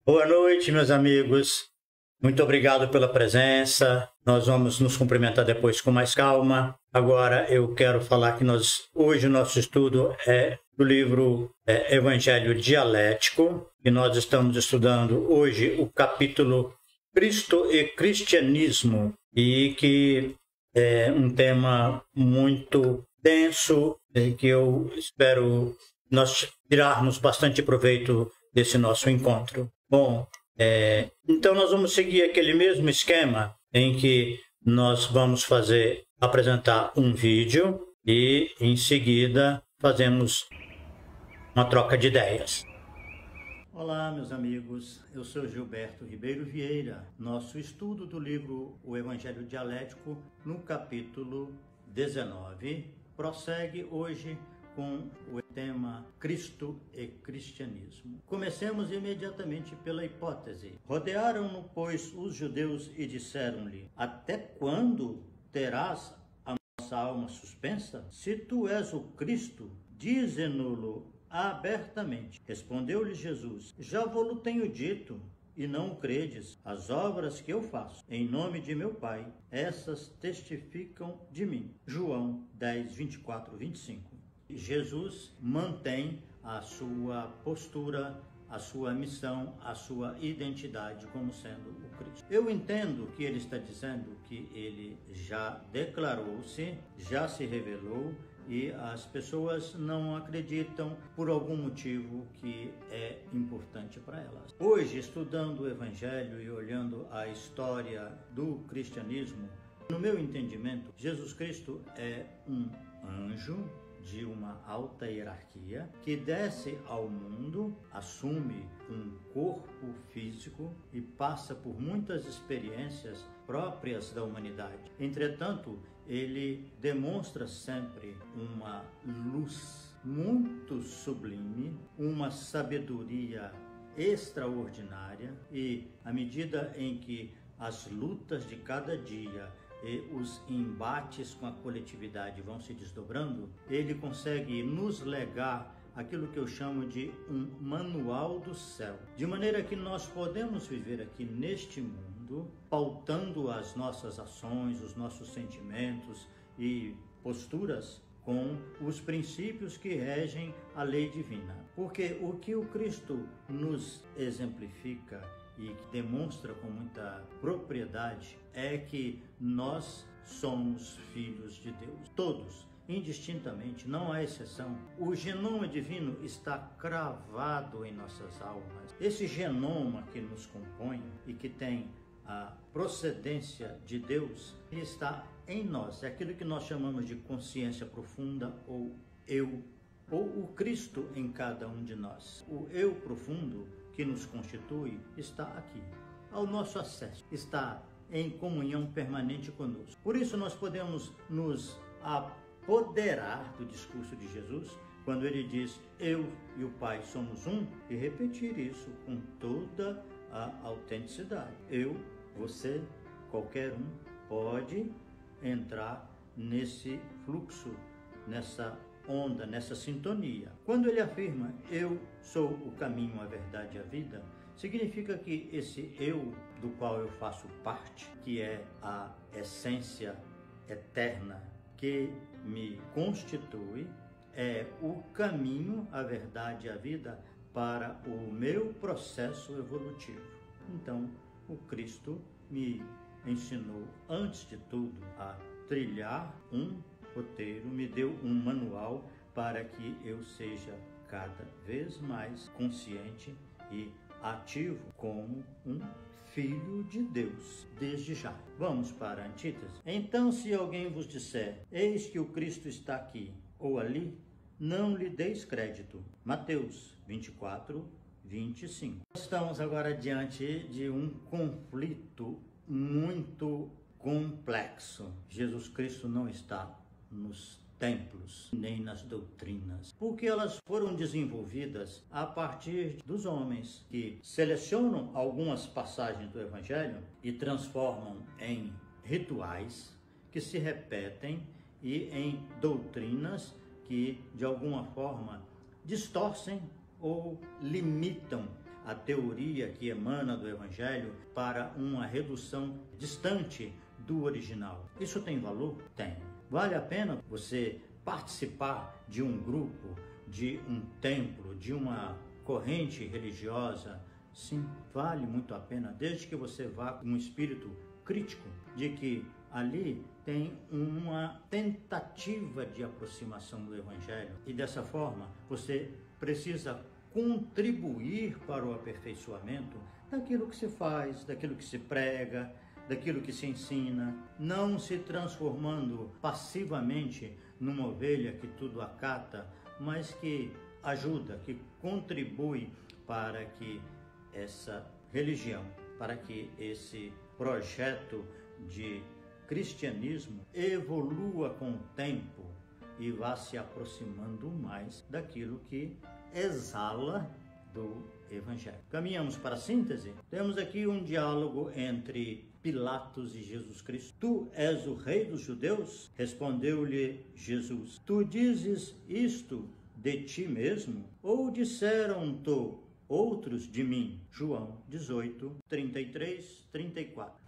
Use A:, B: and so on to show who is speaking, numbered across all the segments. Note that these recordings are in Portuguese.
A: Boa noite, meus amigos. Muito obrigado pela presença. Nós vamos nos cumprimentar depois com mais calma. Agora eu quero falar que hoje o nosso estudo é do livro Evangelho Dialético, e nós estamos estudando hoje o capítulo Cristo e Cristianismo, e que é um tema muito denso e que eu espero nós tirarmos bastante proveito desse nosso encontro. Bom, então nós vamos seguir aquele mesmo esquema em que nós vamos apresentar um vídeo e em seguida fazemos uma troca de ideias. Olá, meus amigos, eu sou Gilberto Ribeiro Vieira. Nosso estudo do livro O Evangelho Dialético, no capítulo 19, prossegue hoje com o tema Cristo e Cristianismo. Comecemos imediatamente pela hipótese. Rodearam-no, pois, os judeus e disseram-lhe: até quando terás a nossa alma suspensa? Se tu és o Cristo, dize-no-lo abertamente. Respondeu-lhe Jesus: já vou-lo tenho dito, e não o credes. As obras que eu faço em nome de meu Pai, essas testificam de mim. João 10, 24, 25. Jesus mantém a sua postura, a sua missão, a sua identidade como sendo o Cristo. Eu entendo que ele está dizendo que ele já declarou-se, já se revelou, e as pessoas não acreditam por algum motivo que é importante para elas. Hoje, estudando o Evangelho e olhando a história do cristianismo, no meu entendimento, Jesus Cristo é um anjo de uma alta hierarquia que desce ao mundo, assume um corpo físico e passa por muitas experiências próprias da humanidade. Entretanto, ele demonstra sempre uma luz muito sublime, uma sabedoria extraordinária, e à medida em que as lutas de cada dia e os embates com a coletividade vão se desdobrando, ele consegue nos legar aquilo que eu chamo de um manual do céu, de maneira que nós podemos viver aqui neste mundo, pautando as nossas ações, os nossos sentimentos e posturas com os princípios que regem a lei divina. Porque o que o Cristo nos exemplifica e que demonstra com muita propriedade é que nós somos filhos de Deus. Todos, indistintamente, não há exceção. O genoma divino está cravado em nossas almas. Esse genoma que nos compõe e que tem a procedência de Deus, ele está em nós. É aquilo que nós chamamos de consciência profunda, ou eu, ou o Cristo em cada um de nós. O eu profundo que nos constitui está aqui, ao nosso acesso, está em comunhão permanente conosco. Por isso nós podemos nos apoderar do discurso de Jesus, quando ele diz: eu e o Pai somos um, e repetir isso com toda a autenticidade. Eu, você, qualquer um pode entrar nesse fluxo, nessa onda, nessa sintonia. Quando ele afirma: eu sou o caminho, a verdade e a vida, significa que esse eu do qual eu faço parte, que é a essência eterna que me constitui, é o caminho, a verdade e a vida para o meu processo evolutivo. Então, o Cristo me ensinou, antes de tudo, a trilhar um roteiro, me deu um manual para que eu seja cada vez mais consciente e ativo como um filho de Deus, desde já. Vamos para a antítese? Então, se alguém vos disser: eis que o Cristo está aqui ou ali, não lhe deis crédito. Mateus 24, 25. Estamos agora diante de um conflito muito complexo. Jesus Cristo não está nos templos nem nas doutrinas, porque elas foram desenvolvidas a partir dos homens que selecionam algumas passagens do Evangelho e transformam em rituais que se repetem e em doutrinas que de alguma forma distorcem ou limitam a teoria que emana do Evangelho para uma redução distante do original. Isso tem valor? Tem. Vale a pena você participar de um grupo, de um templo, de uma corrente religiosa? Sim, vale muito a pena, desde que você vá com um espírito crítico de que ali tem uma tentativa de aproximação do Evangelho e dessa forma você precisa contribuir para o aperfeiçoamento daquilo que se faz, daquilo que se prega, daquilo que se ensina, não se transformando passivamente numa ovelha que tudo acata, mas que ajuda, que contribui para que essa religião, para que esse projeto de cristianismo evolua com o tempo e vá se aproximando mais daquilo que exala do Evangelho. Caminhamos para a síntese. Temos aqui um diálogo entre Pilatos e Jesus Cristo. Tu és o rei dos judeus? Respondeu-lhe Jesus. Tu dizes isto de ti mesmo? Ou disseram-te outros de mim? João 18, 33, 34.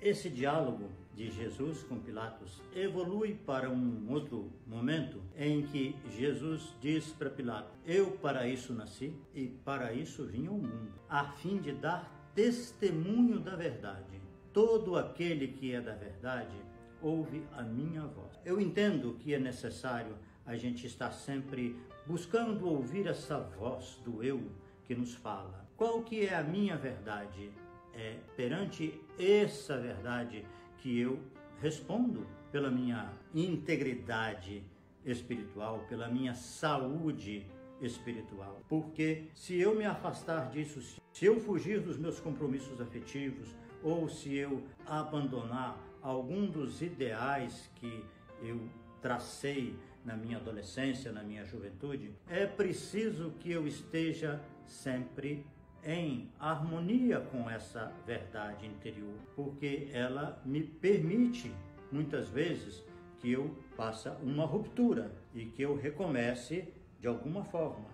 A: Esse diálogo de Jesus com Pilatos evolui para um outro momento em que Jesus diz para Pilatos: eu para isso nasci e para isso vim ao mundo, a fim de dar testemunho da verdade. Todo aquele que é da verdade ouve a minha voz. Eu entendo que é necessário a gente estar sempre buscando ouvir essa voz do eu que nos fala. Qual que é a minha verdade? É perante essa verdade que eu respondo pela minha integridade espiritual, pela minha saúde espiritual. Porque se eu me afastar disso, se eu fugir dos meus compromissos afetivos, ou se eu abandonar algum dos ideais que eu tracei na minha adolescência, na minha juventude, é preciso que eu esteja sempre em harmonia com essa verdade interior, porque ela me permite, muitas vezes, que eu faça uma ruptura e que eu recomece de alguma forma.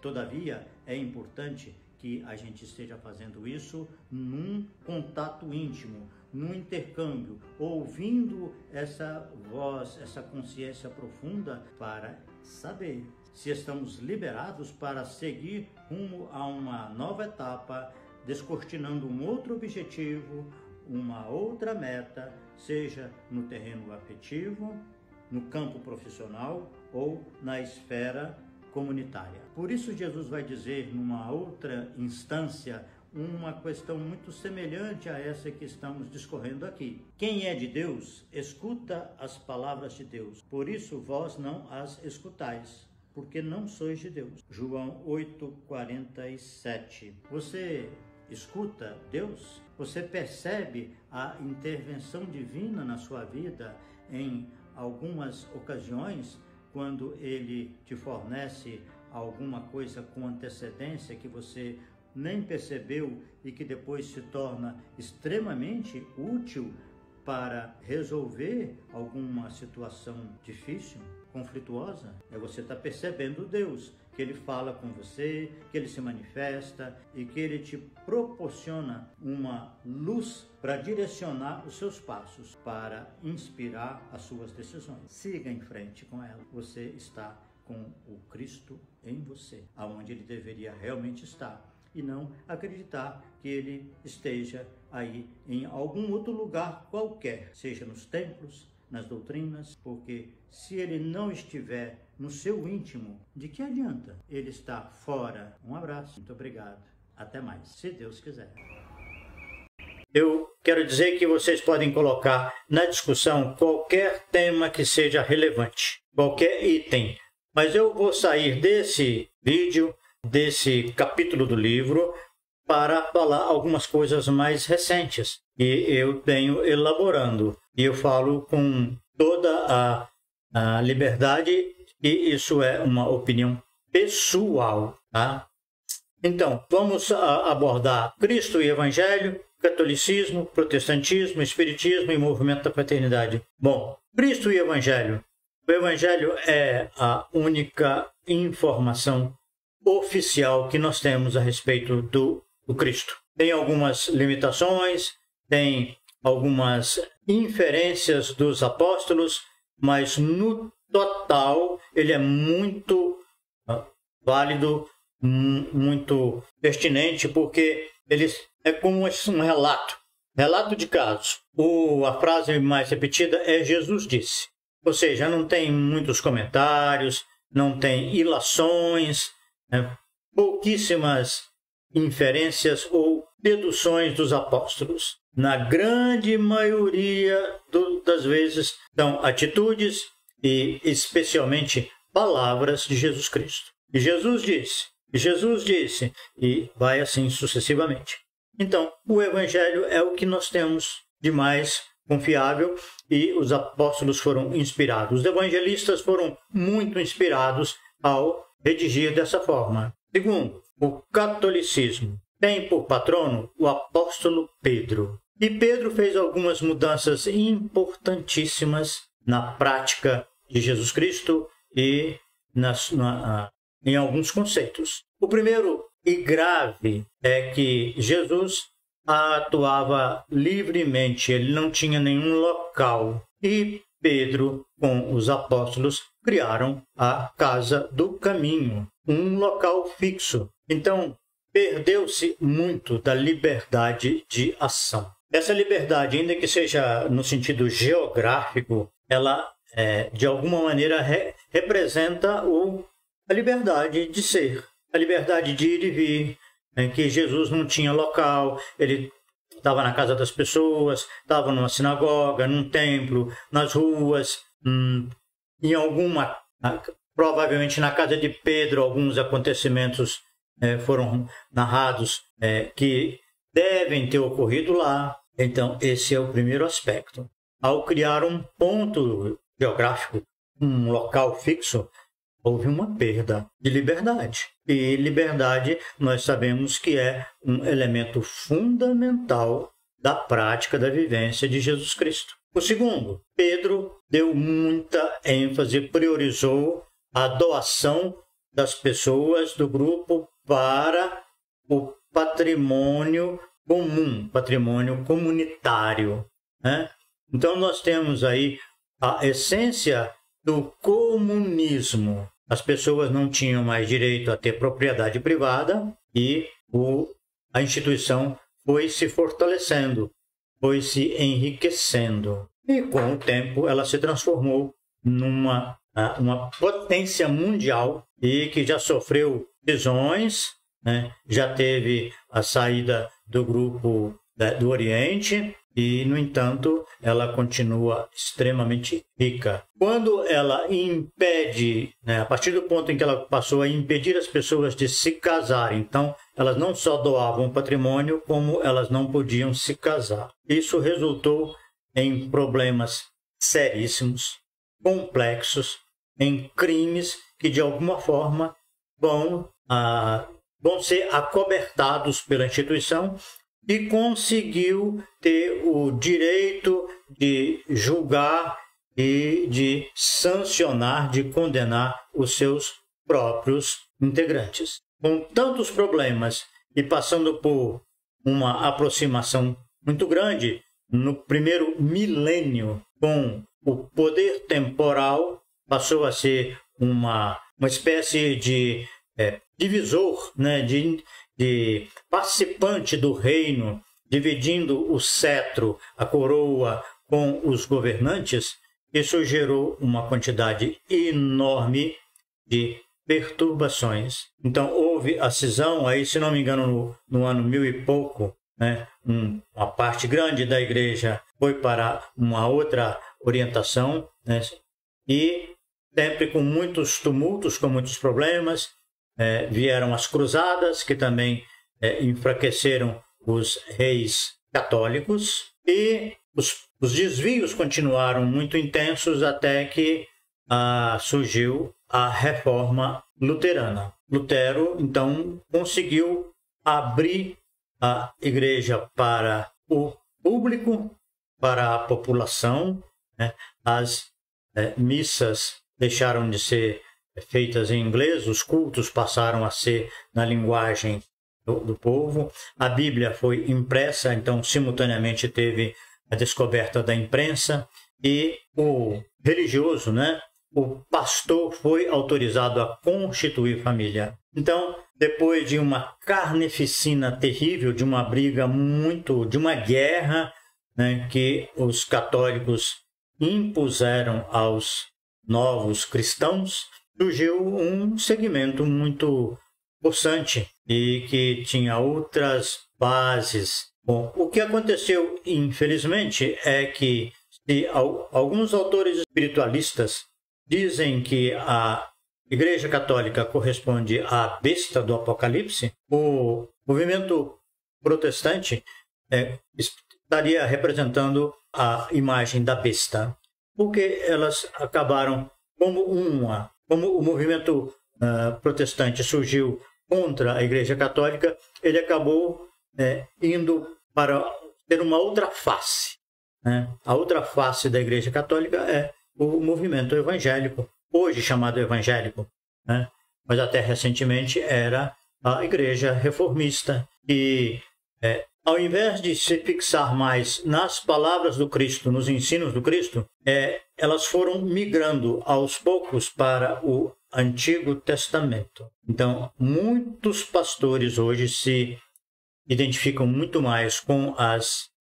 A: Todavia, é importante que a gente esteja fazendo isso num contato íntimo, num intercâmbio, ouvindo essa voz, essa consciência profunda para saber se estamos liberados para seguir rumo a uma nova etapa, descortinando um outro objetivo, uma outra meta, seja no terreno afetivo, no campo profissional ou na esfera comunitária. Por isso Jesus vai dizer numa outra instância uma questão muito semelhante a essa que estamos discorrendo aqui. Quem é de Deus, escuta as palavras de Deus. Por isso vós não as escutais, porque não sois de Deus. João 8:47. Você escuta Deus? Você percebe a intervenção divina na sua vida em algumas ocasiões, quando Ele te fornece alguma coisa com antecedência que você nem percebeu e que depois se torna extremamente útil para resolver alguma situação difícil, conflituosa? Você está percebendo Deus, que Ele fala com você, que Ele se manifesta e que Ele te proporciona uma luz para direcionar os seus passos, para inspirar as suas decisões. Siga em frente com ela. Você está com o Cristo em você, aonde Ele deveria realmente estar. E não acreditar que Ele esteja aí em algum outro lugar qualquer, seja nos templos, nas doutrinas, porque se Ele não estiver no seu íntimo, de que adianta Ele estar fora? Um abraço, muito obrigado, até mais, se Deus quiser. Eu quero dizer que vocês podem colocar na discussão qualquer tema que seja relevante, qualquer item, mas eu vou sair desse vídeo, desse capítulo do livro, para falar algumas coisas mais recentes que eu tenho elaborando. E eu falo com toda a liberdade, e isso é uma opinião pessoal, tá? Então, vamos abordar Cristo e Evangelho, catolicismo, protestantismo, espiritismo e movimento da fraternidade. Bom, Cristo e Evangelho. O Evangelho é a única informação oficial que nós temos a respeito do Cristo. Tem algumas limitações, tem algumas inferências dos apóstolos, mas no total ele é muito válido, muito pertinente, porque ele é como um relato de casos. A frase mais repetida é Jesus disse. Ou seja, não tem muitos comentários, não tem ilações, pouquíssimas inferências ou deduções dos apóstolos. Na grande maioria das vezes, são atitudes e especialmente palavras de Jesus Cristo. E Jesus disse, e vai assim sucessivamente. Então, o Evangelho é o que nós temos de mais confiável e os apóstolos foram inspirados. Os evangelistas foram muito inspirados ao redigir dessa forma. Segundo, o catolicismo tem por patrono o apóstolo Pedro. E Pedro fez algumas mudanças importantíssimas na prática de Jesus Cristo e em alguns conceitos. O primeiro e grave é que Jesus atuava livremente, ele não tinha nenhum local. E Pedro, com os apóstolos, criaram a Casa do Caminho, um local fixo. Então, perdeu-se muito da liberdade de ação. Essa liberdade, ainda que seja no sentido geográfico, ela, de alguma maneira, representa a liberdade de ser, a liberdade de ir e vir, em que Jesus não tinha local, ele estava na casa das pessoas, estava numa sinagoga, num templo, nas ruas, provavelmente na casa de Pedro, alguns acontecimentos foram narrados que devem ter ocorrido lá. Então, esse é o primeiro aspecto. Ao criar um ponto geográfico, um local fixo, houve uma perda de liberdade. E liberdade, nós sabemos que é um elemento fundamental da prática da vivência de Jesus Cristo. O segundo, Pedro deu muita ênfase, priorizou a doação das pessoas do grupo para o patrimônio comum, patrimônio comunitário, né? Então, nós temos aí a essência do comunismo. As pessoas não tinham mais direito a ter propriedade privada e a instituição foi se fortalecendo, foi se enriquecendo. E com o tempo ela se transformou numa uma potência mundial e que já sofreu cisões, né? Já teve a saída do grupo do Oriente e, no entanto, ela continua extremamente rica. Quando ela impede, né, a partir do ponto em que ela passou a impedir as pessoas de se casarem, então elas não só doavam patrimônio, como elas não podiam se casar. Isso resultou em problemas seríssimos, complexos, em crimes que de alguma forma vão ser acobertados pela instituição, e conseguiu ter o direito de julgar e de sancionar, de condenar os seus próprios integrantes. Com tantos problemas e passando por uma aproximação muito grande no primeiro milênio com o poder temporal, passou a ser uma espécie de divisor, né, de participante do reino, dividindo o cetro, a coroa com os governantes. Isso gerou uma quantidade enorme de perturbações. Então houve a cisão, aí, se não me engano, no ano 1000 e pouco, né, uma parte grande da igreja foi para uma outra orientação, né, e sempre com muitos tumultos, com muitos problemas. Vieram as cruzadas, que também enfraqueceram os reis católicos, e os desvios continuaram muito intensos até que surgiu a reforma luterana. Lutero, então, conseguiu abrir a igreja para o público, para a população, né? As missas deixaram de ser feitas em inglês, os cultos passaram a ser na linguagem do povo, a Bíblia foi impressa, então simultaneamente teve a descoberta da imprensa, e o religioso, né, o pastor, foi autorizado a constituir família. Então, depois de uma carneficina terrível, de uma briga de uma guerra, né, que os católicos impuseram aos novos cristãos, surgiu um segmento muito possante e que tinha outras bases. Bom, o que aconteceu, infelizmente, é que alguns autores espiritualistas dizem que a Igreja Católica corresponde à besta do Apocalipse, o movimento protestante estaria representando a imagem da besta, porque elas acabaram como o movimento protestante surgiu contra a Igreja Católica, ele acabou indo para ter uma outra face. Né? A outra face da Igreja Católica é o movimento evangélico, hoje chamado evangélico, né? Mas até recentemente era a Igreja Reformista, e ao invés de se fixar mais nas palavras do Cristo, nos ensinos do Cristo, elas foram migrando aos poucos para o Antigo Testamento. Então, muitos pastores hoje se identificam muito mais com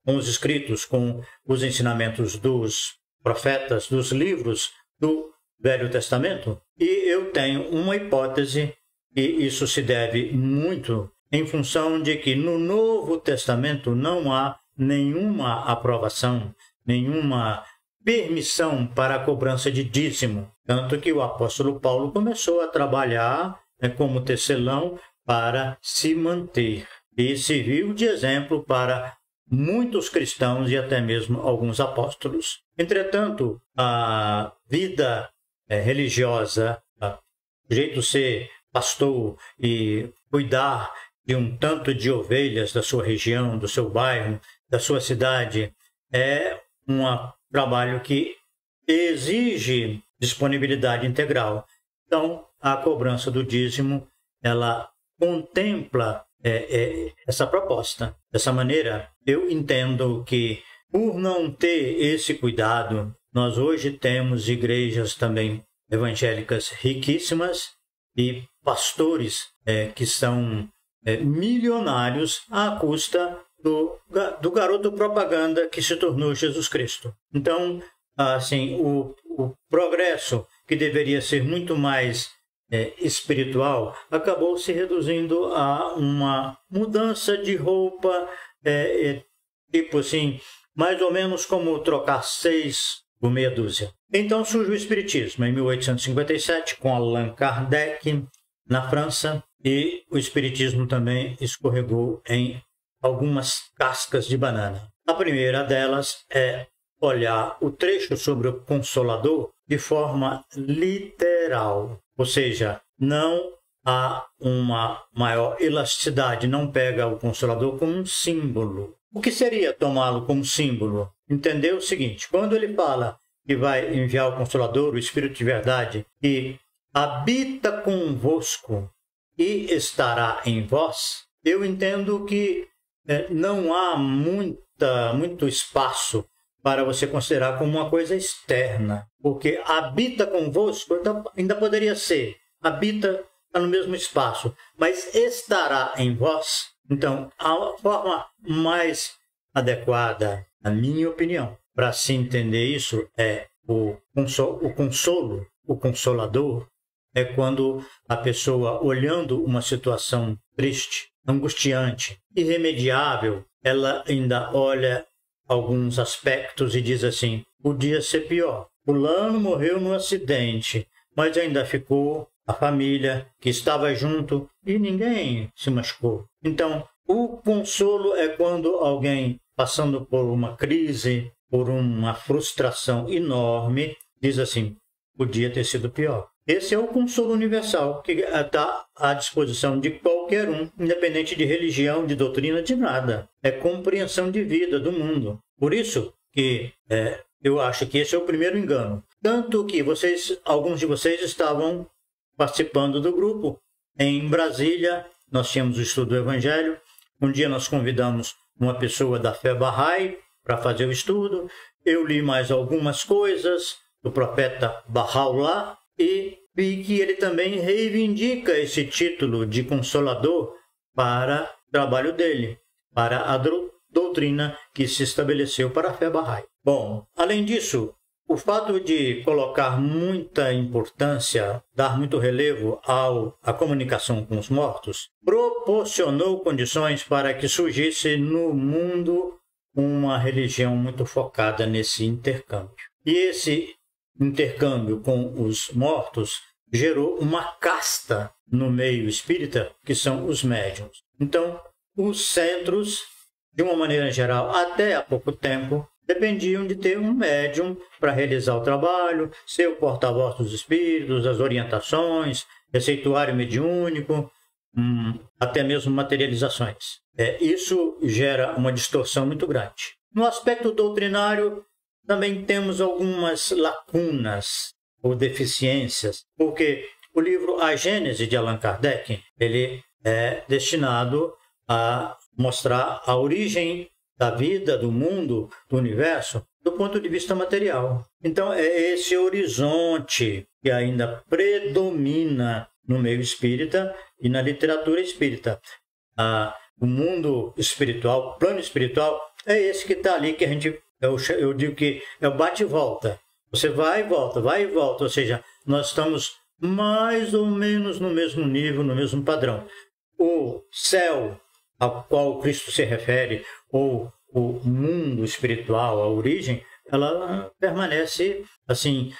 A: os escritos, com os ensinamentos dos profetas, dos livros do Velho Testamento, e eu tenho uma hipótese, e isso se deve muito em função de que no Novo Testamento não há nenhuma aprovação, nenhuma permissão para a cobrança de dízimo. Tanto que o apóstolo Paulo começou a trabalhar como tecelão para se manter. E serviu de exemplo para muitos cristãos e até mesmo alguns apóstolos. Entretanto, a vida religiosa, o jeito de ser pastor e cuidar de um tanto de ovelhas da sua região, do seu bairro, da sua cidade, é um trabalho que exige disponibilidade integral. Então, a cobrança do dízimo, ela contempla essa proposta. Dessa maneira, eu entendo que, por não ter esse cuidado, nós hoje temos igrejas também evangélicas riquíssimas e pastores que são milionários à custa do garoto propaganda que se tornou Jesus Cristo. Então, assim, o progresso, que deveria ser muito mais espiritual, acabou se reduzindo a uma mudança de roupa, tipo assim, mais ou menos como trocar 6 por meia dúzia. Então surge o Espiritismo em 1857 com Allan Kardec na França, e o Espiritismo também escorregou em algumas cascas de banana. A primeira delas é olhar o trecho sobre o Consolador de forma literal, ou seja, não há uma maior elasticidade, não pega o Consolador como um símbolo. O que seria tomá-lo como símbolo? Entender o seguinte: quando ele fala que vai enviar o Consolador, o Espírito de Verdade, que habita convosco e estará em vós, eu entendo que não há muito espaço para você considerar como uma coisa externa, porque habita convosco ainda poderia ser, habita está no mesmo espaço, mas estará em vós. Então, a forma mais adequada, na minha opinião, para se entender isso é o consolo, o consolador, é quando a pessoa, olhando uma situação triste, angustiante, irremediável, ela ainda olha alguns aspectos e diz assim: podia ser pior. Fulano morreu num acidente, mas ainda ficou a família que estava junto e ninguém se machucou. Então, o consolo é quando alguém, passando por uma crise, por uma frustração enorme, diz assim: podia ter sido pior. Esse é o consolo universal, que está à disposição de qualquer um, independente de religião, de doutrina, de nada. É compreensão de vida do mundo. Por isso que eu acho que esse é o primeiro engano. Tanto que alguns de vocês estavam participando do grupo. Em Brasília, nós tínhamos o estudo do Evangelho. Um dia nós convidamos uma pessoa da fé Bahá'í para fazer o estudo. Eu li mais algumas coisas do profeta Baha'u'lláh e vi que ele também reivindica esse título de consolador para o trabalho dele, para a doutrina que se estabeleceu para a fé Bahá'í. Bom, além disso, o fato de colocar muita importância, dar muito relevo à comunicação com os mortos, proporcionou condições para que surgisse no mundo uma religião muito focada nesse intercâmbio. E esse intercâmbio com os mortos gerou uma casta no meio espírita, que são os médiuns. Então, os centros, de uma maneira geral, até há pouco tempo, dependiam de ter um médium para realizar o trabalho, ser o porta-voz dos espíritos, das orientações, receituário mediúnico, até mesmo materializações. Isso gera uma distorção muito grande. No aspecto doutrinário, também temos algumas lacunas ou deficiências, porque o livro A Gênese de Allan Kardec, ele é destinado a mostrar a origem da vida, do mundo, do universo, do ponto de vista material. Então, é esse horizonte que ainda predomina no meio espírita e na literatura espírita. O mundo espiritual, o plano espiritual, é esse que está ali, que a gente, eu digo que é o bate e volta. Você vai e volta, ou seja, nós estamos mais ou menos no mesmo nível, no mesmo padrão. O céu ao qual Cristo se refere, ou o mundo espiritual, a origem, ela permanece assim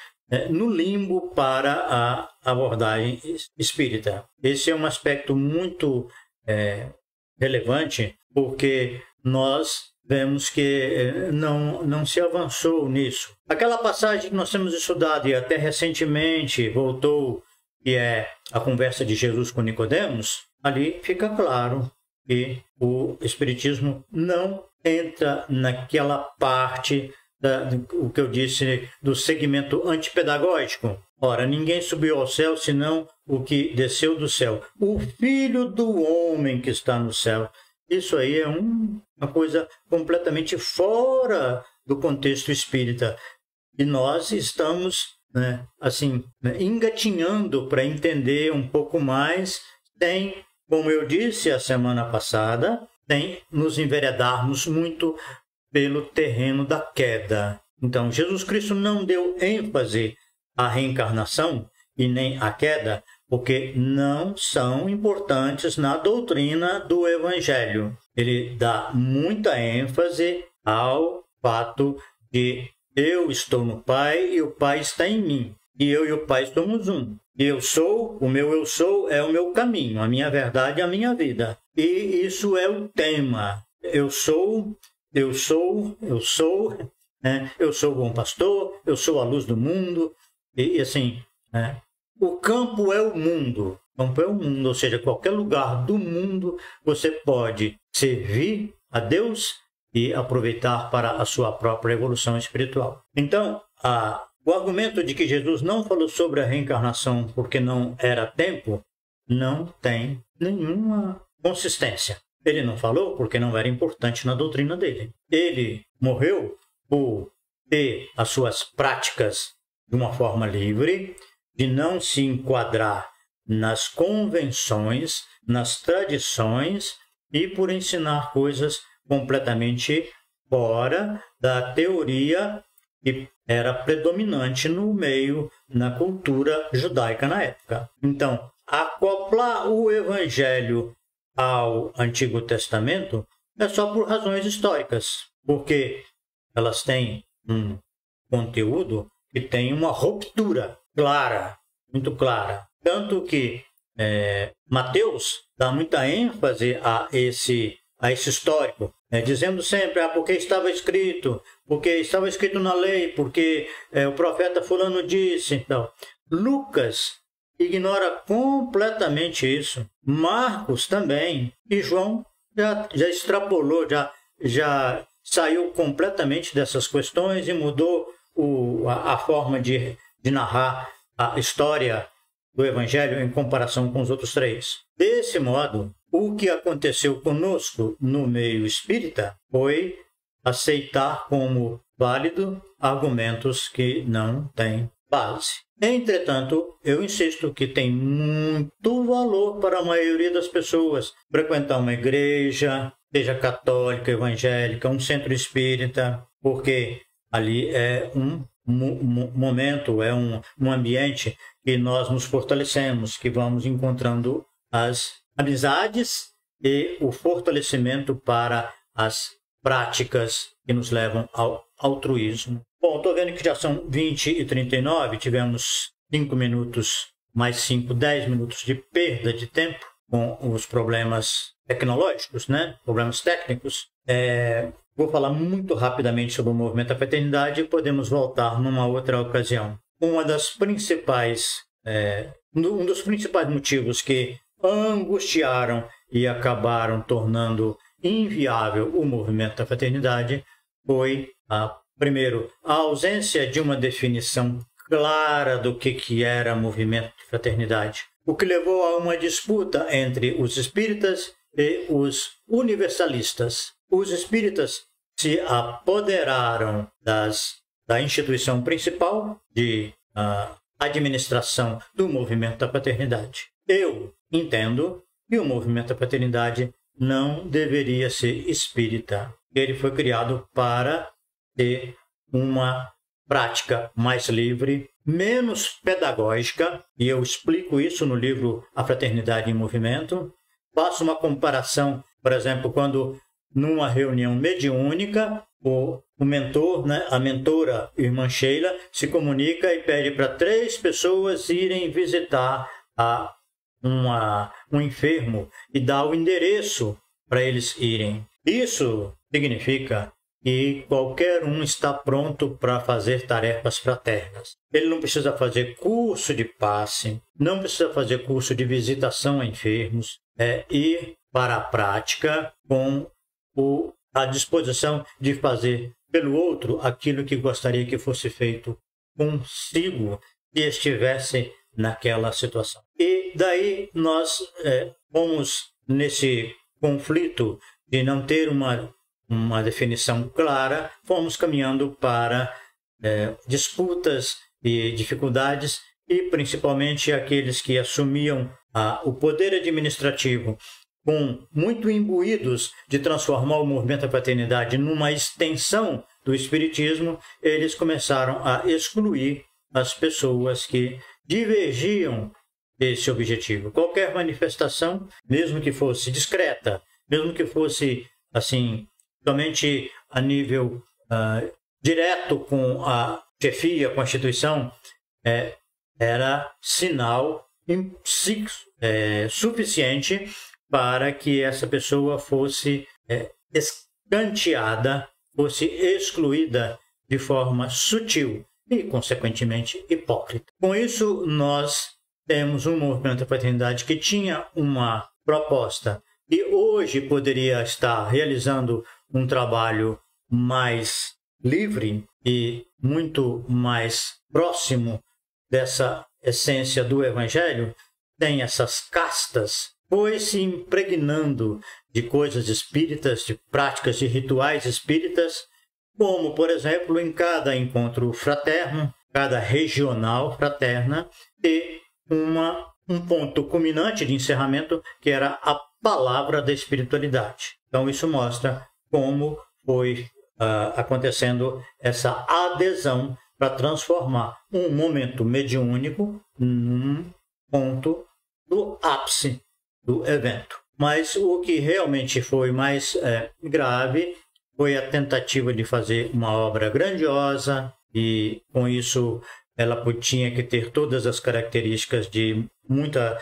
A: no limbo para a abordagem espírita. Esse é um aspecto muito relevante, porque nós vemos que não se avançou nisso. Aquela passagem que nós temos estudado e até recentemente voltou, que é a conversa de Jesus com Nicodemos, ali fica claro que o Espiritismo não entra naquela parte o que eu disse do segmento antipedagógico. Ora, ninguém subiu ao céu senão o que desceu do céu, o Filho do Homem que está no céu. Isso aí é uma coisa completamente fora do contexto espírita. E nós estamos engatinhando para entender um pouco mais, como eu disse a semana passada, nos enveredarmos muito pelo terreno da queda. Então, Jesus Cristo não deu ênfase à reencarnação e nem à queda, porque não são importantes na doutrina do Evangelho. Ele dá muita ênfase ao fato de eu estou no Pai e o Pai está em mim. E eu e o Pai somos um. O meu eu sou é o meu caminho, a minha verdade é a minha vida. E isso é o tema. Eu sou o bom pastor, eu sou a luz do mundo. E assim, o campo é o mundo. O campo é o mundo, ou seja, qualquer lugar do mundo você pode servir a Deus e aproveitar para a sua própria evolução espiritual. Então, o argumento de que Jesus não falou sobre a reencarnação porque não era tempo, não tem nenhuma consistência. Ele não falou porque não era importante na doutrina dele. Ele morreu por ter as suas práticas de uma forma livre, de não se enquadrar nas convenções, nas tradições e por ensinar coisas completamente fora da teoria que era predominante no meio, na cultura judaica na época. Então, acoplar o Evangelho ao Antigo Testamento é só por razões históricas, porque elas têm um conteúdo que tem uma ruptura clara, muito clara. Tanto que Mateus dá muita ênfase a esse histórico, dizendo sempre, porque estava escrito na lei, porque o profeta fulano disse. Então, Lucas ignora completamente isso. Marcos também. E João já extrapolou, já saiu completamente dessas questões e mudou a forma de narrar a história do Evangelho em comparação com os outros 3. Desse modo, o que aconteceu conosco no meio espírita foi aceitar como válido argumentos que não têm base. Entretanto, eu insisto que tem muito valor para a maioria das pessoas frequentar uma igreja, seja católica, evangélica, um centro espírita, porque ali é um momento, é um ambiente que nós nos fortalecemos, que vamos encontrando as amizades e o fortalecimento para as práticas que nos levam ao altruísmo. Bom, estou vendo que já são 20h39, tivemos 5 minutos, mais 5, 10 minutos de perda de tempo com os problemas tecnológicos, né? Problemas técnicos. Vou falar muito rapidamente sobre o movimento da fraternidade e podemos voltar numa outra ocasião. Um dos principais motivos que angustiaram e acabaram tornando inviável o movimento da fraternidade foi, primeiro, a ausência de uma definição clara do que era movimento de fraternidade, o que levou a uma disputa entre os espíritas e os universalistas. Os espíritas se apoderaram da instituição principal de administração do movimento da fraternidade. Eu entendo que o movimento da fraternidade não deveria ser espírita. Ele foi criado para ter uma prática mais livre, menos pedagógica, e eu explico isso no livro A Fraternidade em Movimento. Faço uma comparação, por exemplo, quando numa reunião mediúnica, o mentor, né, a mentora, irmã Sheila, se comunica e pede para 3 pessoas irem visitar um enfermo e dá o endereço para eles irem. Isso significa que qualquer um está pronto para fazer tarefas fraternas. Ele não precisa fazer curso de passe, não precisa fazer curso de visitação a enfermos, ir para a prática com a disposição de fazer pelo outro aquilo que gostaria que fosse feito consigo se estivesse naquela situação. E daí nós fomos nesse conflito de não ter uma definição clara, fomos caminhando para disputas e dificuldades, e principalmente aqueles que assumiam o poder administrativo muito imbuídos de transformar o movimento da fraternidade numa extensão do espiritismo, eles começaram a excluir as pessoas que divergiam desse objetivo. Qualquer manifestação, mesmo que fosse discreta, mesmo que fosse assim somente a nível direto com a chefia, com a instituição, era sinal suficiente para que essa pessoa fosse escanteada, fosse excluída de forma sutil e, consequentemente, hipócrita. Com isso, nós temos um movimento da fraternidade que tinha uma proposta e hoje poderia estar realizando um trabalho mais livre e muito mais próximo dessa essência do Evangelho, tem essas castas, foi se impregnando de coisas espíritas, de práticas e rituais espíritas, como, por exemplo, em cada encontro fraterno, cada regional fraterna, e um ponto culminante de encerramento, que era a palavra da espiritualidade. Então, isso mostra como foi acontecendo essa adesão para transformar um momento mediúnico num ponto do ápice do evento. Mas o que realmente foi mais grave foi a tentativa de fazer uma obra grandiosa, e com isso ela tinha que ter todas as características de muita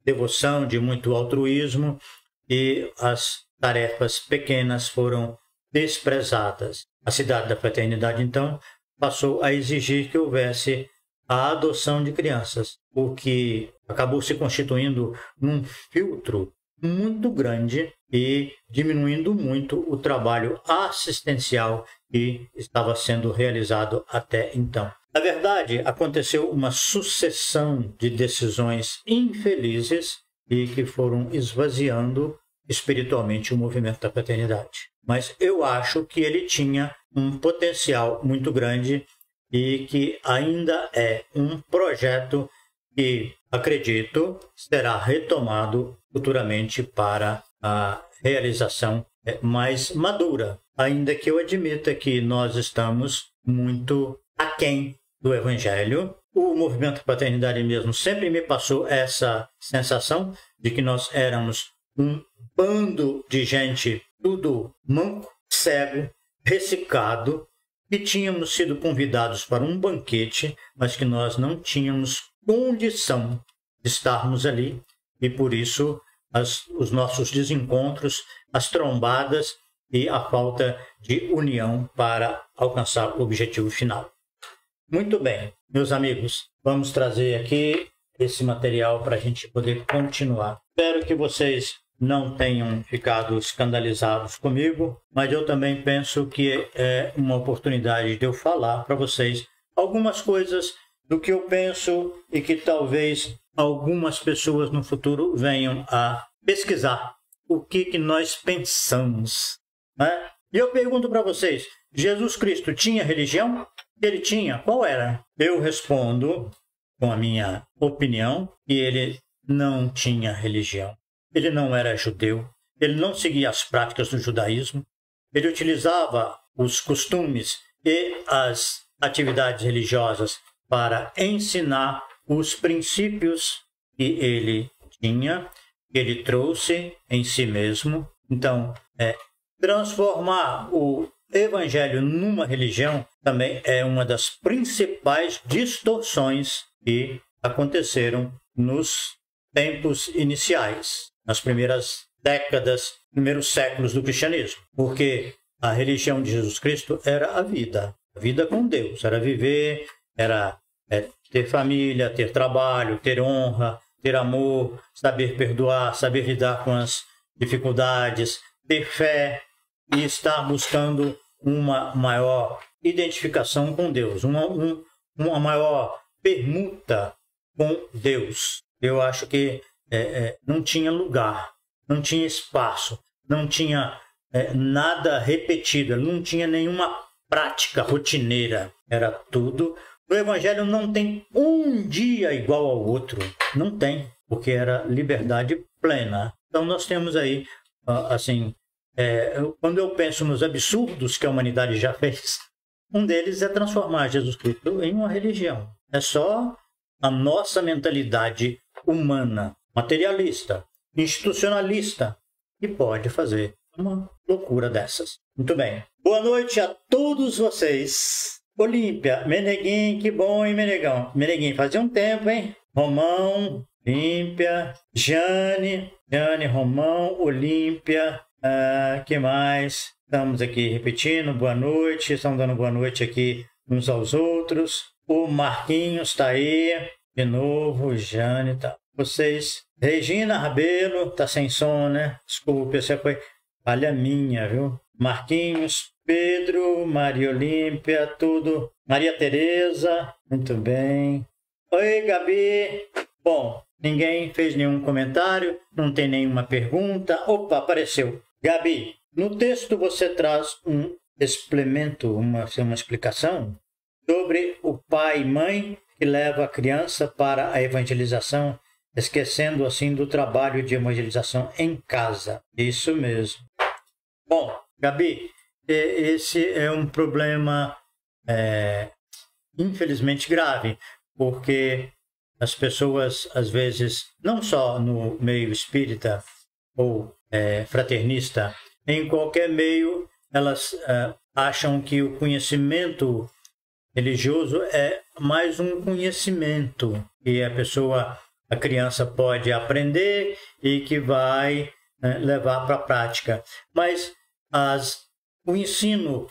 A: devoção, de muito altruísmo, e as tarefas pequenas foram desprezadas. A Cidade da Fraternidade, então, passou a exigir que houvesse a adoção de crianças, o que acabou se constituindo num filtro muito grande e diminuindo muito o trabalho assistencial que estava sendo realizado até então. Na verdade, aconteceu uma sucessão de decisões infelizes e que foram esvaziando espiritualmente o movimento da fraternidade. Mas eu acho que ele tinha um potencial muito grande e que ainda é um projeto que, acredito, será retomado futuramente para a realização mais madura, ainda que eu admita que nós estamos muito aquém do Evangelho. O movimento Fraternidade mesmo sempre me passou essa sensação de que nós éramos um bando de gente tudo manco, cego, ressecado, que tínhamos sido convidados para um banquete, mas que nós não tínhamos condição de estarmos ali, e por isso os nossos desencontros, as trombadas e a falta de união para alcançar o objetivo final. Muito bem, meus amigos, vamos trazer aqui esse material para a gente poder continuar. Espero que vocês não tenham ficado escandalizados comigo, mas eu também penso que é uma oportunidade de eu falar para vocês algumas coisas do que eu penso e que talvez algumas pessoas no futuro venham a pesquisar o que nós pensamos, né? E eu pergunto para vocês, Jesus Cristo tinha religião? Ele tinha? Qual era? Eu respondo, com a minha opinião, que ele não tinha religião. Ele não era judeu, ele não seguia as práticas do judaísmo, ele utilizava os costumes e as atividades religiosas para ensinar os princípios que ele tinha, que ele trouxe em si mesmo. Então, transformar o evangelho numa religião também é uma das principais distorções que aconteceram nos tempos iniciais, nas primeiras décadas, primeiros séculos do cristianismo, porque a religião de Jesus Cristo era a vida com Deus, era viver, era ter família, ter trabalho, ter honra, ter amor, saber perdoar, saber lidar com as dificuldades, ter fé e estar buscando uma maior identificação com Deus, uma maior permuta com Deus. Eu acho que não tinha lugar, não tinha espaço, não tinha nada repetido, não tinha nenhuma prática rotineira, era tudo. O Evangelho não tem um dia igual ao outro, não tem, porque era liberdade plena. Então nós temos aí, assim, quando eu penso nos absurdos que a humanidade já fez, um deles é transformar Jesus Cristo em uma religião. É só a nossa mentalidade humana, materialista, institucionalista, que pode fazer uma loucura dessas. Muito bem. Boa noite a todos vocês. Olímpia, Meneguinho, que bom, hein, Menegão? Meneguinho, fazia um tempo, hein? Romão, Olímpia, Jane, Romão, Olímpia, que mais? Estamos aqui repetindo, boa noite, estamos dando boa noite aqui uns aos outros. O Marquinhos está aí, de novo, Jane, tá. Vocês, Regina Rabelo, tá sem som, né? Desculpe, essa foi falha minha, viu? Marquinhos, Pedro, Maria Olímpia, tudo. Maria Tereza, muito bem. Oi, Gabi. Bom, ninguém fez nenhum comentário, não tem nenhuma pergunta. Opa, apareceu. Gabi, no texto você traz um explemento, uma explicação sobre o pai e mãe que leva a criança para a evangelização, esquecendo assim do trabalho de evangelização em casa. Isso mesmo. Bom, Gabi, esse é um problema infelizmente grave, porque as pessoas, às vezes, não só no meio espírita ou fraternista, em qualquer meio, elas acham que o conhecimento religioso é mais um conhecimento que a criança pode aprender e que vai levar para a prática. Mas o ensino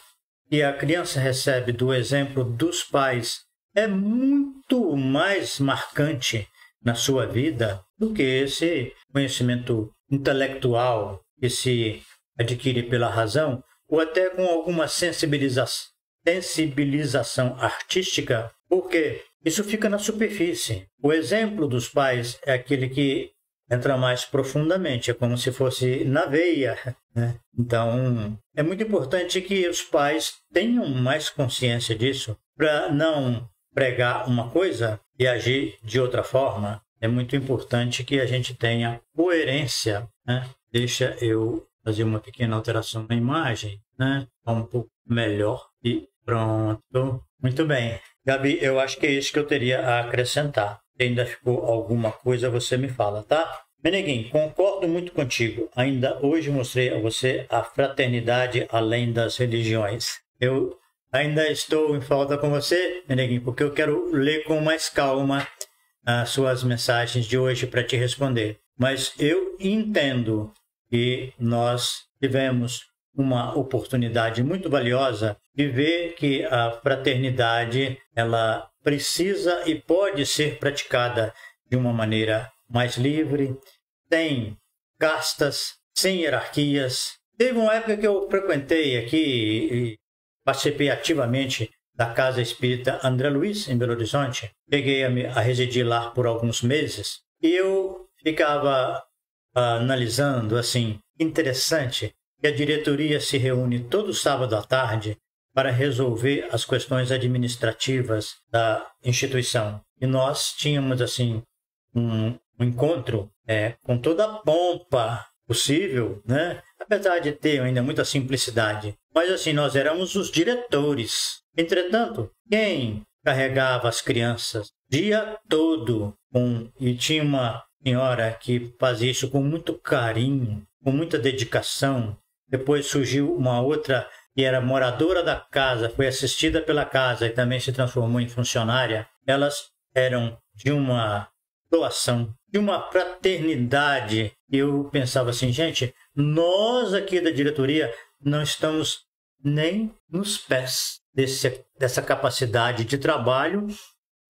A: que a criança recebe do exemplo dos pais é muito mais marcante na sua vida do que esse conhecimento intelectual que se adquire pela razão ou até com alguma sensibilização sensibilização artística, porque isso fica na superfície. O exemplo dos pais é aquele que entra mais profundamente, é como se fosse na veia, né? Então, é muito importante que os pais tenham mais consciência disso, para não pregar uma coisa e agir de outra forma. É muito importante que a gente tenha coerência, né? Deixa eu fazer uma pequena alteração na imagem, né? Um pouco melhor e pronto. Muito bem. Gabi, eu acho que é isso que eu teria a acrescentar. Se ainda ficou alguma coisa, você me fala, tá? Meneguinho, concordo muito contigo. Ainda hoje mostrei a você a fraternidade além das religiões. Eu ainda estou em falta com você, Meneguinho, porque eu quero ler com mais calma as suas mensagens de hoje para te responder. Mas eu entendo que nós tivemos uma oportunidade muito valiosa de ver que a fraternidade ela precisa e pode ser praticada de uma maneira mais livre, sem castas, sem hierarquias. Teve uma época que eu frequentei aqui e participei ativamente da Casa Espírita André Luiz, em Belo Horizonte. Cheguei a residir lá por alguns meses e eu ficava analisando, assim, interessante que a diretoria se reúne todo sábado à tarde para resolver as questões administrativas da instituição. E nós tínhamos, assim, um encontro com toda a pompa possível, né? Apesar de ter ainda muita simplicidade. Mas, assim, nós éramos os diretores. Entretanto, quem carregava as crianças o dia todo e tinha uma senhora que fazia isso com muito carinho, com muita dedicação. Depois surgiu uma outra que era moradora da casa, foi assistida pela casa e também se transformou em funcionária. Elas eram de uma doação, de uma fraternidade. Eu pensava assim, gente, nós aqui da diretoria não estamos nem nos pés dessa capacidade de trabalho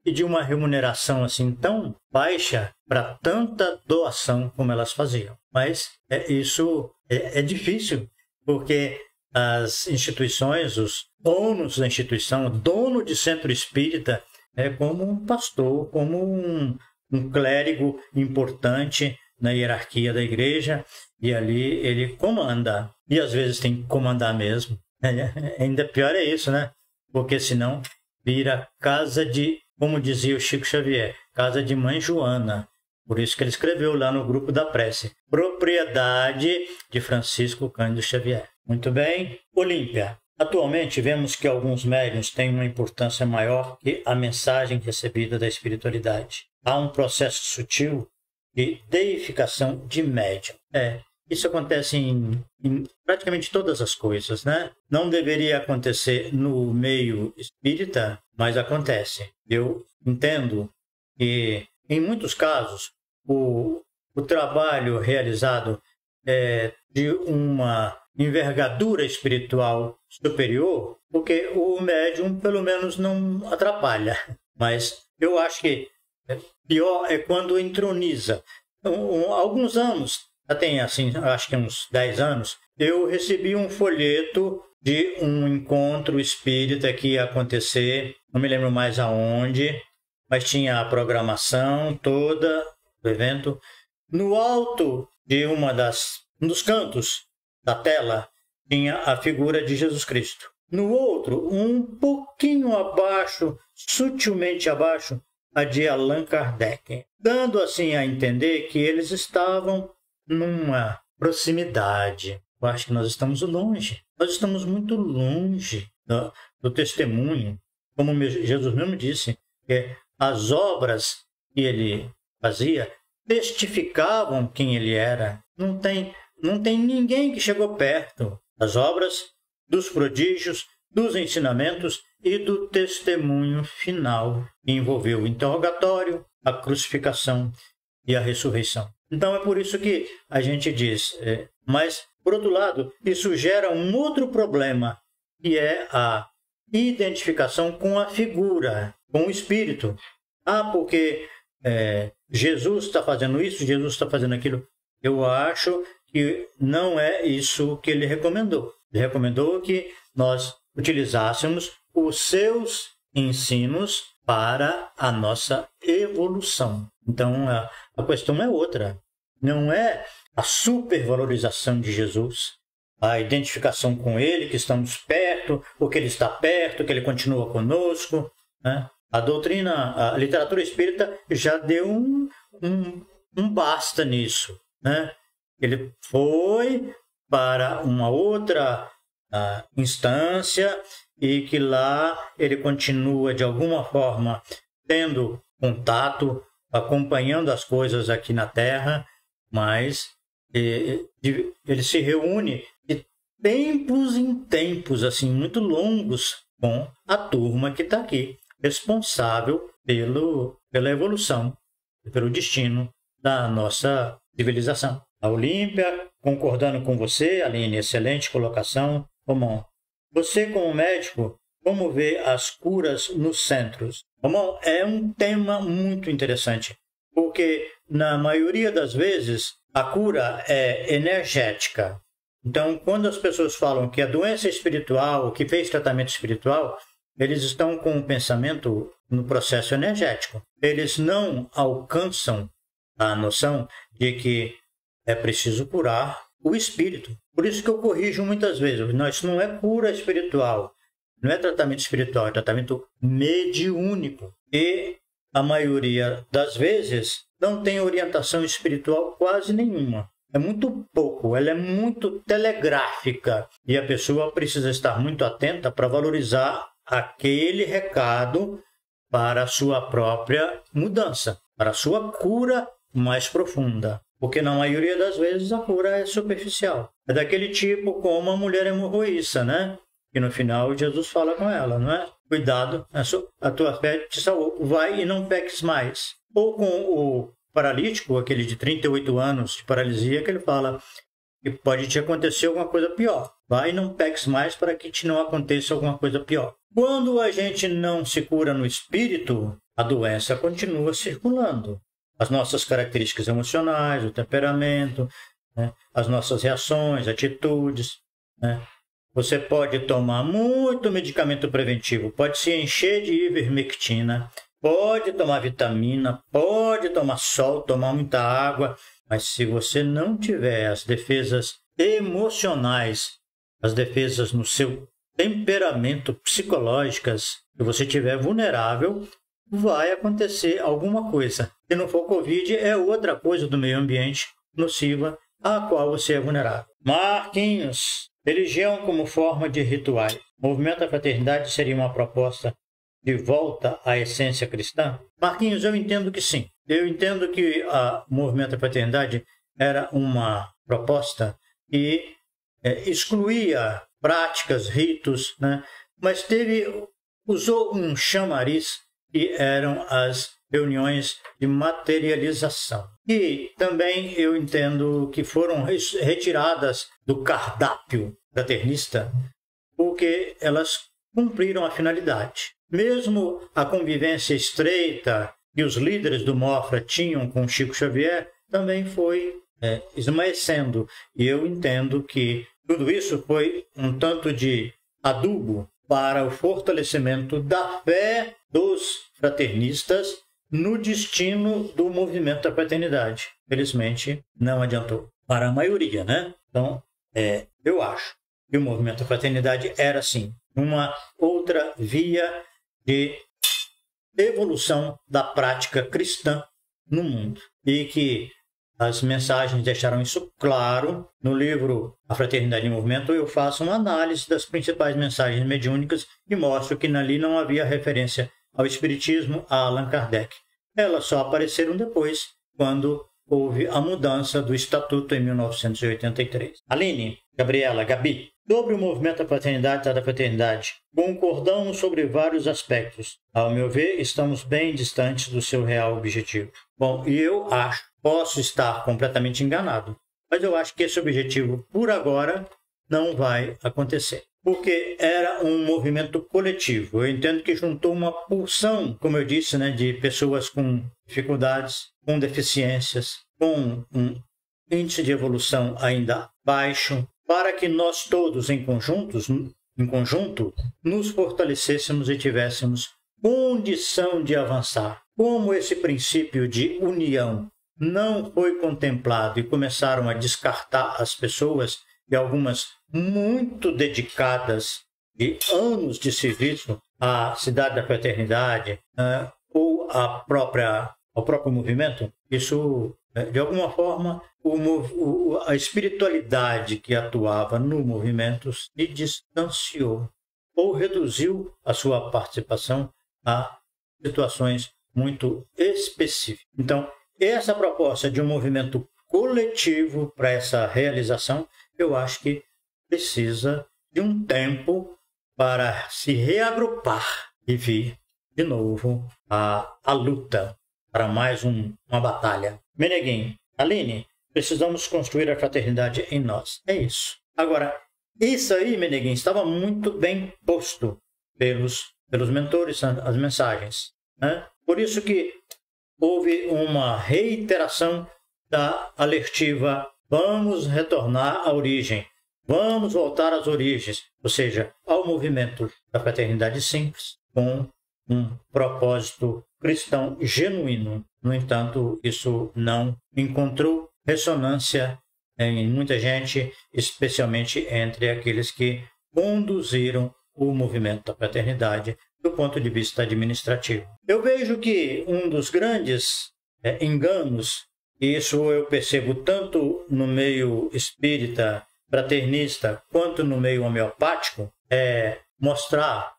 A: e de uma remuneração assim tão baixa para tanta doação como elas faziam. Mas isso é difícil, porque as instituições, os donos da instituição, o dono de centro espírita é como um pastor, como um clérigo importante na hierarquia da igreja, e ali ele comanda, e às vezes tem que comandar mesmo. Ainda pior é isso, né? Porque senão vira casa de, como dizia o Chico Xavier, casa de mãe Joana. Por isso que ele escreveu lá no grupo da prece, propriedade de Francisco Cândido Xavier. Muito bem. Olímpia. Atualmente vemos que alguns médiuns têm uma importância maior que a mensagem recebida da espiritualidade. Há um processo sutil de deificação de médium. Isso acontece em praticamente todas as coisas, né? Não deveria acontecer no meio espírita, mas acontece. Eu entendo que, em muitos casos, o trabalho realizado é de uma envergadura espiritual superior, porque o médium, pelo menos, não atrapalha. Mas eu acho que pior é quando entroniza. Alguns anos, tem assim, acho que uns 10 anos, eu recebi um folheto de um encontro espírita que ia acontecer, não me lembro mais aonde, mas tinha a programação toda do evento. No alto de um dos cantos da tela tinha a figura de Jesus Cristo. No outro, um pouquinho abaixo, sutilmente abaixo, a de Allan Kardec, dando assim a entender que eles estavam numa proximidade. Eu acho que nós estamos longe. Nós estamos muito longe do testemunho. Como Jesus mesmo disse, que as obras que ele fazia testificavam quem ele era. Não tem ninguém que chegou perto das obras, dos prodígios, dos ensinamentos e do testemunho final que envolveu o interrogatório, a crucificação e a ressurreição. Então é por isso que a gente diz, mas por outro lado, isso gera um outro problema, que é a identificação com a figura, com o espírito. Porque Jesus está fazendo isso, Jesus está fazendo aquilo. Eu acho que não é isso que ele recomendou. Ele recomendou que nós utilizássemos os seus ensinos para a nossa evolução. Então, a questão é outra. Não é a supervalorização de Jesus, a identificação com Ele, que estamos perto, ou que Ele está perto, que Ele continua conosco, né? A doutrina, a literatura espírita já deu um basta nisso, né? Ele foi para uma outra instância e que lá ele continua, de alguma forma, tendo contato, acompanhando as coisas aqui na Terra, mas ele se reúne de tempos em tempos, assim, muito longos, com a turma que está aqui, responsável pela evolução, pelo destino da nossa civilização. A Olímpia, concordando com você, Aline, excelente colocação. Romão, você como médico, como vê as curas nos centros? Romão, é um tema muito interessante, porque na maioria das vezes a cura é energética. Então, quando as pessoas falam que a doença é espiritual, que fez tratamento espiritual, eles estão com o pensamento no processo energético. Eles não alcançam a noção de que é preciso curar o espírito. Por isso que eu corrijo muitas vezes. Isso não é cura espiritual, não é tratamento espiritual, é tratamento mediúnico. E a maioria das vezes não tem orientação espiritual quase nenhuma. É muito pouco, ela é muito telegráfica. E a pessoa precisa estar muito atenta para valorizar aquele recado para a sua própria mudança, para a sua cura mais profunda. Porque na maioria das vezes a cura é superficial. É daquele tipo como a mulher hemorroíça, né? E no final Jesus fala com ela, não é? Cuidado, a tua fé te salvou. Vai e não peques mais. Ou com o paralítico, aquele de 38 anos de paralisia, que ele fala que pode te acontecer alguma coisa pior. Vai e não peques mais para que te não aconteça alguma coisa pior. Quando a gente não se cura no espírito, a doença continua circulando. As nossas características emocionais, o temperamento, né? As nossas reações, atitudes, né? Você pode tomar muito medicamento preventivo, pode se encher de ivermectina, pode tomar vitamina, pode tomar sol, tomar muita água, mas se você não tiver as defesas emocionais, as defesas no seu temperamento psicológicas, se você estiver vulnerável, vai acontecer alguma coisa. Se não for Covid, é outra coisa do meio ambiente nociva a qual você é vulnerável. Marquinhos, religião como forma de rituais. Movimento da Fraternidade seria uma proposta de volta à essência cristã? Marquinhos, eu entendo que sim. Eu entendo que o Movimento da Fraternidade era uma proposta que excluía práticas, ritos, né? Mas usou um chamariz que eram as reuniões de materialização. E também eu entendo que foram retiradas do cardápio fraternista porque elas cumpriram a finalidade. Mesmo a convivência estreita que os líderes do MOFRA tinham com Chico Xavier também foi esmaecendo. E eu entendo que tudo isso foi um tanto de adubo para o fortalecimento da fé dos fraternistas no destino do movimento da fraternidade. Felizmente, não adiantou. Para a maioria, né? Então, eu acho que o movimento da fraternidade era, sim, uma outra via de evolução da prática cristã no mundo. E que as mensagens deixaram isso claro. No livro A Fraternidade em Movimento, eu faço uma análise das principais mensagens mediúnicas e mostro que ali não havia referência ao Espiritismo, a Allan Kardec. Elas só apareceram depois, quando houve a mudança do Estatuto em 1983. Aline, Gabriela, Gabi, sobre o movimento da fraternidade, concordamos sobre vários aspectos. Ao meu ver, estamos bem distantes do seu real objetivo. Bom, e eu acho, posso estar completamente enganado, mas eu acho que esse objetivo, por agora, não vai acontecer. Porque era um movimento coletivo. Eu entendo que juntou uma porção, como eu disse, né, de pessoas com dificuldades, com deficiências, com um índice de evolução ainda baixo, para que nós todos, em conjuntos, em conjunto, nos fortalecêssemos e tivéssemos condição de avançar. Como esse princípio de união não foi contemplado e começaram a descartar as pessoas, e algumas muito dedicadas de anos de serviço à Cidade da Fraternidade, ou ao próprio movimento, isso, de alguma forma, a espiritualidade que atuava no movimento se distanciou ou reduziu a sua participação a situações muito específicas. Então, essa proposta de um movimento coletivo para essa realização, eu acho que precisa de um tempo para se reagrupar e vir de novo a luta para mais uma batalha. Meneguim, Aline, precisamos construir a fraternidade em nós. É isso. Agora, isso aí, Meneguim, estava muito bem posto pelos mentores, as mensagens, né? Por isso que houve uma reiteração da alertiva: vamos retornar à origem, vamos voltar às origens, ou seja, ao movimento da fraternidade simples, com um propósito cristão genuíno. No entanto, isso não encontrou ressonância em muita gente, especialmente entre aqueles que conduziram o movimento da fraternidade do ponto de vista administrativo. Eu vejo que um dos grandes enganos, e isso eu percebo tanto no meio espírita, fraternista, quanto no meio homeopático, é mostrar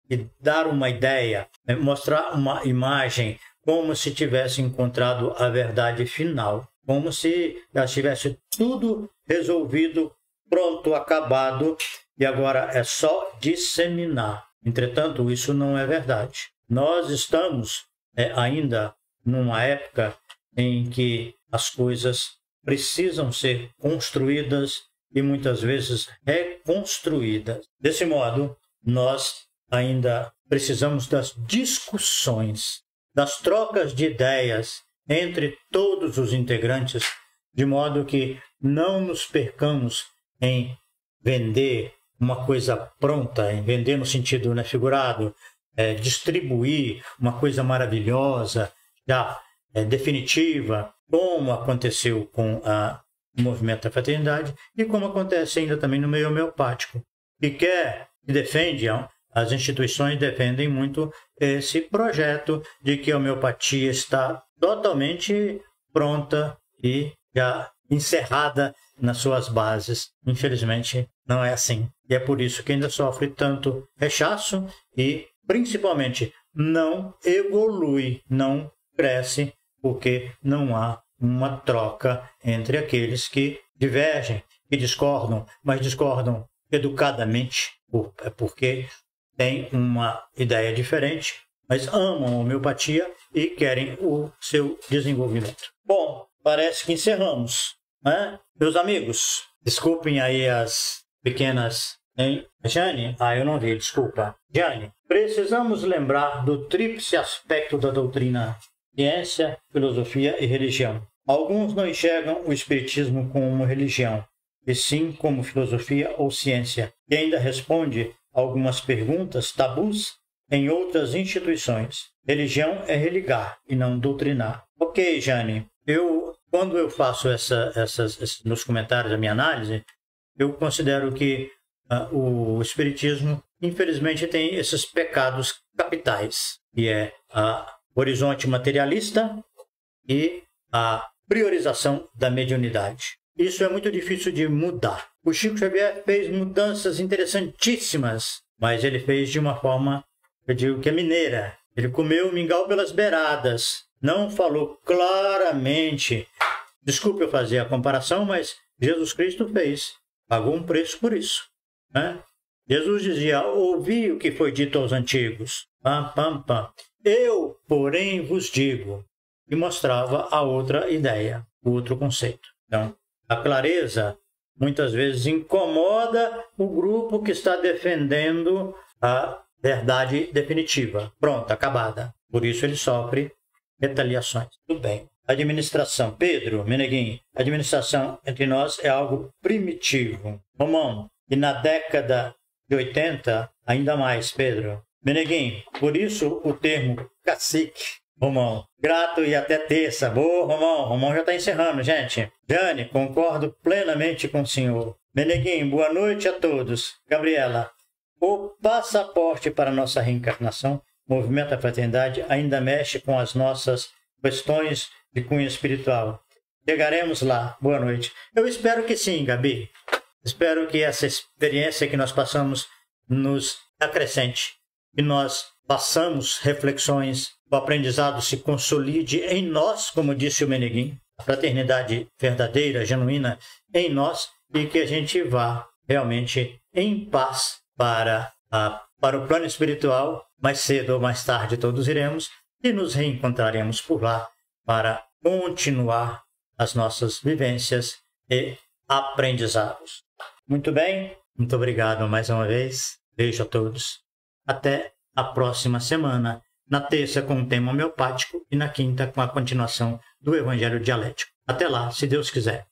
A: e dar uma ideia, mostrar uma imagem como se tivesse encontrado a verdade final, como se já tivesse tudo resolvido, pronto, acabado, e agora é só disseminar. Entretanto, isso não é verdade. Nós estamos ainda numa época em que as coisas precisam ser construídas e muitas vezes reconstruídas. Desse modo, nós ainda precisamos das discussões, das trocas de ideias entre todos os integrantes, de modo que não nos percamos em vender uma coisa pronta, em vender no sentido figurado, distribuir uma coisa maravilhosa, já definitiva, como aconteceu com o movimento da fraternidade e como acontece ainda também no meio homeopático, que defende, as instituições defendem muito esse projeto de que a homeopatia está totalmente pronta e já encerrada nas suas bases. Infelizmente, não é assim. E é por isso que ainda sofre tanto rechaço e, principalmente, não evolui, não cresce, porque não há uma troca entre aqueles que divergem, que discordam, mas discordam educadamente, porque têm uma ideia diferente, mas amam a homeopatia e querem o seu desenvolvimento. Bom, parece que encerramos, né? Meus amigos, desculpem aí as pequenas... Hein? Jane? Eu não vi, desculpa. Jane, precisamos lembrar do tríplice aspecto da doutrina: ciência, filosofia e religião. Alguns não enxergam o espiritismo como religião, e sim como filosofia ou ciência, e ainda responde algumas perguntas tabus em outras instituições. Religião é religar e não doutrinar. Ok, Jane, quando eu faço nos comentários a minha análise, eu considero que o espiritismo, infelizmente, tem esses pecados capitais, que é o horizonte materialista e a priorização da mediunidade. Isso é muito difícil de mudar. O Chico Xavier fez mudanças interessantíssimas, mas ele fez de uma forma, eu digo que é mineira. Ele comeu mingau pelas beiradas, não falou claramente. Desculpe eu fazer a comparação, mas Jesus Cristo fez, pagou um preço por isso, né? Jesus dizia: ouvi o que foi dito aos antigos, pam, pam, pam. Eu, porém, vos digo, e mostrava a outra ideia, o outro conceito. Então, a clareza muitas vezes incomoda o grupo que está defendendo a verdade definitiva, pronta, acabada. Por isso ele sofre retaliações. Tudo bem. Administração. Pedro Meneguim, administração entre nós é algo primitivo. Romão, e na década de 80, ainda mais, Pedro. Meneguinho, por isso o termo cacique, Romão. Grato e até terça. Boa, Romão. Romão já está encerrando, gente. Jane, concordo plenamente com o senhor. Meneguinho, boa noite a todos. Gabriela, o passaporte para a nossa reencarnação, Movimento da Fraternidade, ainda mexe com as nossas questões de cunho espiritual. Chegaremos lá. Boa noite. Eu espero que sim, Gabi. Espero que essa experiência que nós passamos nos acrescente. Que nós façamos reflexões, o aprendizado se consolide em nós, como disse o Meneguinho, a fraternidade verdadeira, genuína em nós, e que a gente vá realmente em paz para o plano espiritual. Mais cedo ou mais tarde todos iremos e nos reencontraremos por lá para continuar as nossas vivências e aprendizados. Muito bem, muito obrigado mais uma vez. Beijo a todos. Até a próxima semana, na terça com o tema homeopático e na quinta com a continuação do Evangelho Dialético. Até lá, se Deus quiser.